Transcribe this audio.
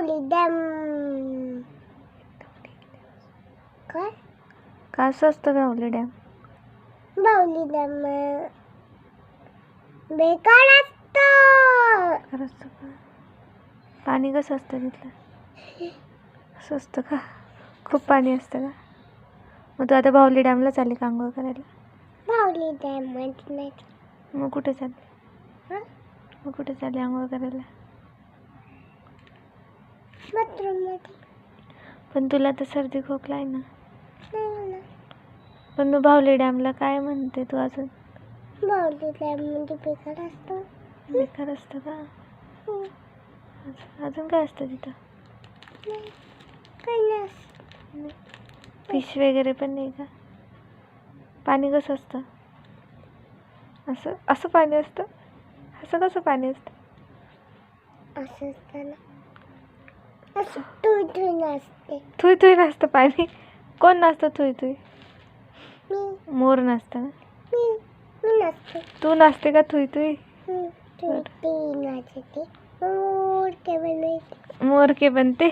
बाहुली डॅम. काय कसं असतं बाहुली डॅम? बाहुली डॅम बेकार असतं. खरं असतं का? पाणी कसं असतं तिथलं? असं असतं का? खूप पाणी असतं का? मग तू आता बाहुली डॅमला चालली का आंघोळ करायला? बाहुली डॅम नाही. मग कुठे चालली? मग कुठे चालली आंघोळ करायला? बाथरूम मध्ये. पण तुला तर सर्दी खोकला आहे ना. नाही. पण मग बाहुली डॅमला काय म्हणते तू अजून? बाहुली डॅम म्हणजे बेकार असतं. बेकार असतं का? अजून काय असतं तिथं? काही नाही. फिश वगैरे पण नाही का? पाणी कसं असतं? असं पाणी असतं? असं कसं पाणी असतं? असं असतं ना. असं तुई तुई नसते. थुई थुई नसतं पाणी. कोण नसतं थुई थुई? मी मोर नसतं ना. मी नसते. तू नसते का थुई थुई? तुई नसते. मोर के बनते. मोर के बनते.